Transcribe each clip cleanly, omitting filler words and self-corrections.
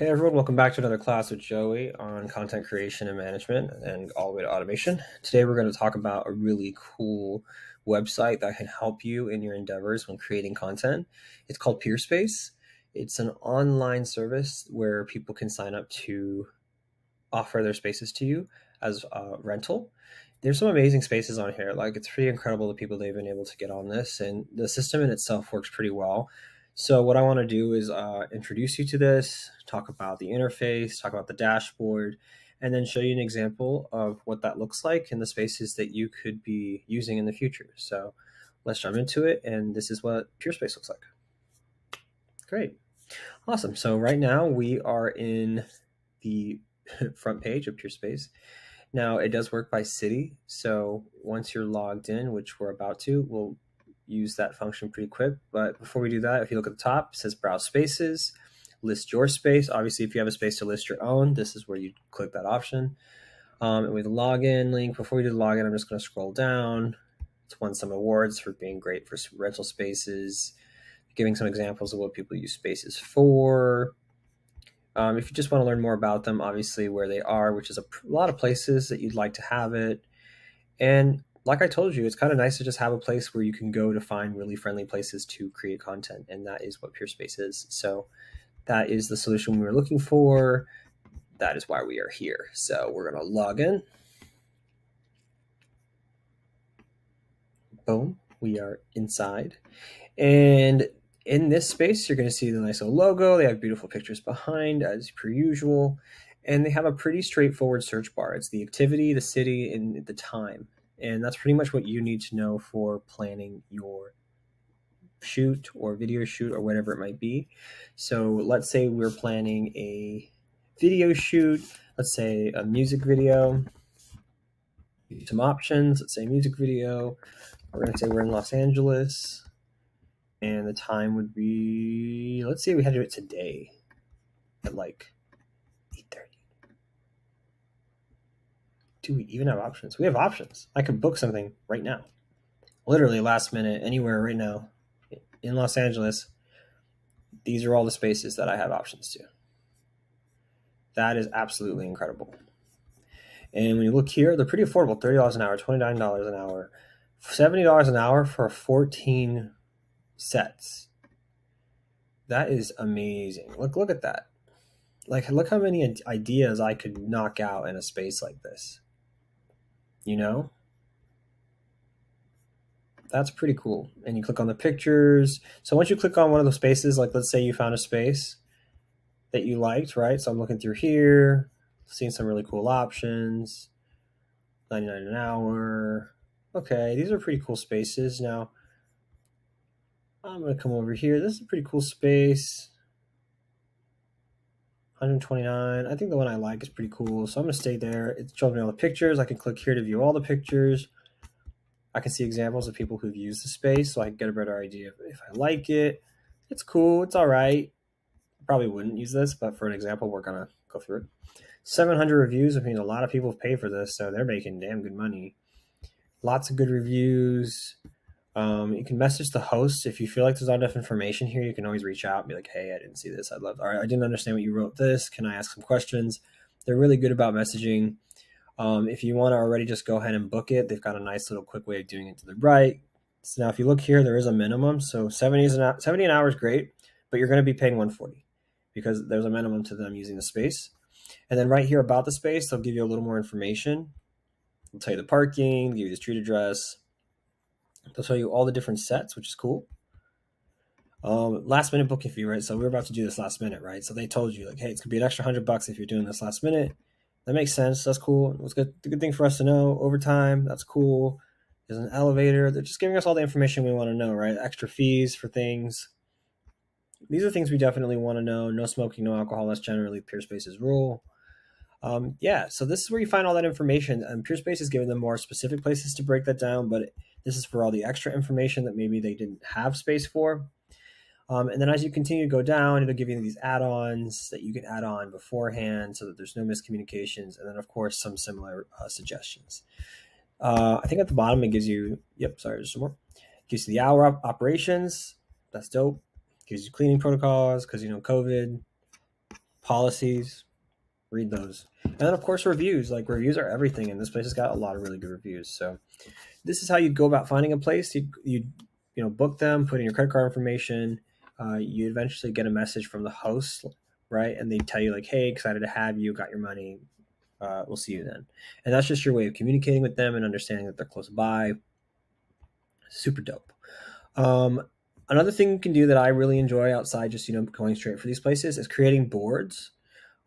Hey everyone, welcome back to another class with Joey on content creation and management and all the way to automation. Today we're going to talk about a really cool website that can help you in your endeavors when creating content. It's called Peerspace. It's an online service where people can sign up to offer their spaces to you as a rental. There's some amazing spaces on here. Like, it's pretty incredible the people they've been able to get on this, and the system in itself works pretty well. So what I want to do is introduce you to this, talk about the interface, talk about the dashboard, and then show you an example of what that looks like in the spaces that you could be using in the future. So let's jump into it, and this is what Peerspace looks like. Great. Awesome. So right now we are in the front page of Peerspace. Now it does work by city. So once you're logged in, which we're about to, we'll use that function pretty quick. But before we do that, if you look at the top, it says browse spaces, list your space. Obviously, if you have a space to list your own, this is where you click that option. And with the login link, before we do the login, I'm just going to scroll down. It's won some awards for being great for rental spaces, giving some examples of what people use spaces for. If you just want to learn more about them, obviously where they are, which is a lot of places that you'd like to have it. And like I told you, it's kind of nice to just have a place where you can go to find really friendly places to create content. And that is what Peerspace is. So that is the solution we were looking for. That is why we are here. So we're going to log in. Boom, we are inside. And in this space, you're going to see the nice little logo. They have beautiful pictures behind, as per usual. And they have a pretty straightforward search bar. It's the activity, the city, and the time. And that's pretty much what you need to know for planning your shoot or video shoot or whatever it might be. So let's say we're planning a video shoot. Let's say a music video. Some options. Let's say music video. We're going to say we're in Los Angeles. And the time would be, let's say we had to do it today at like 8:30. Do we even have options? We have options. I could book something right now. Literally last minute, anywhere right now in Los Angeles. These are all the spaces that I have options to. That is absolutely incredible. And when you look here, they're pretty affordable. $30 an hour, $29 an hour, $70 an hour for 14 sets. That is amazing. Look at that. Like, look how many ideas I could knock out in a space like this. You know? That's pretty cool. And you click on the pictures. So once you click on one of the spaces, like let's say you found a space that you liked, right? So I'm looking through here, seeing some really cool options. $99 an hour. Okay, these are pretty cool spaces. Now, I'm going to come over here. This is a pretty cool space. 129. I think the one I like is pretty cool. So I'm going to stay there. It shows me all the pictures. I can click here to view all the pictures. I can see examples of people who've used the space, so I can get a better idea of if I like it. It's cool. It's all right. Probably wouldn't use this, but for an example, we're going to go through it. 700 reviews. I mean, a lot of people have paid for this, so they're making damn good money. Lots of good reviews. You can message the host. If you feel like there's not enough information here, you can always reach out and be like, hey, I didn't see this. Or I didn't understand what you wrote this. Can I ask some questions? They're really good about messaging. If you want to already just go ahead and book it, they've got a nice little quick way of doing it to the right. So now if you look here, there is a minimum. So 70 an hour is great, but you're going to be paying $140 because there's a minimum to them using the space. And then right here about the space, they'll give you a little more information. They'll tell you the parking, give you the street address. They'll show you all the different sets, which is cool. Last minute booking fee, right? So we're about to do this last minute, right? So they told you like, hey, it's gonna be an extra $100 if you're doing this last minute. That makes sense. That's cool. It's good. The good thing for us to know. Overtime, that's cool. There's an elevator. They're just giving us all the information we want to know, right? Extra fees for things. These are things we definitely want to know. No smoking, no alcohol. That's generally Peerspace's rule. Yeah, so this is where you find all that information. And Peerspace is giving them more specific places to break that down, but this is for all the extra information that maybe they didn't have space for. And then as you continue to go down, it'll give you these add-ons that you can add on beforehand so that there's no miscommunications. And then, of course, some similar suggestions. I think at the bottom it gives you, there's some more. It gives you the hour operations. That's dope. It gives you cleaning protocols because, COVID. policies, read those. And then, of course, reviews. Like, reviews are everything, and this place has got a lot of really good reviews. So this is how you'd go about finding a place. You book them, put in your credit card information. You eventually get a message from the host, right? And they tell you like, hey, excited to have you, got your money. We'll see you then. And that's just your way of communicating with them and understanding that they're close by. Super dope. Another thing you can do that I really enjoy outside just, going straight for these places is creating boards.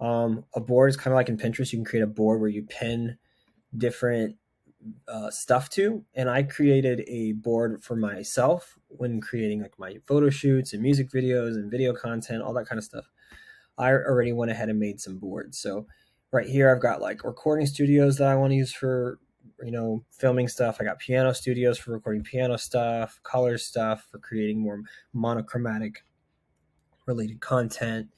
A board is kind of like in Pinterest. You can create a board where you pin different stuff to, and I created a board for myself when creating like my photo shoots and music videos and video content, all that kind of stuff. I already went ahead and made some boards. So right here I've got like recording studios that I want to use for filming stuff. I got piano studios for recording piano stuff, color stuff for creating more monochromatic related content.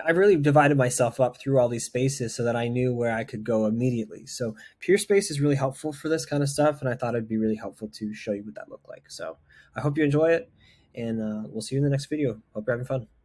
I really divided myself up through all these spaces so that I knew where I could go immediately. So Peerspace is really helpful for this kind of stuff, and I thought it'd be really helpful to show you what that looked like. So I hope you enjoy it, and we'll see you in the next video. Hope you're having fun.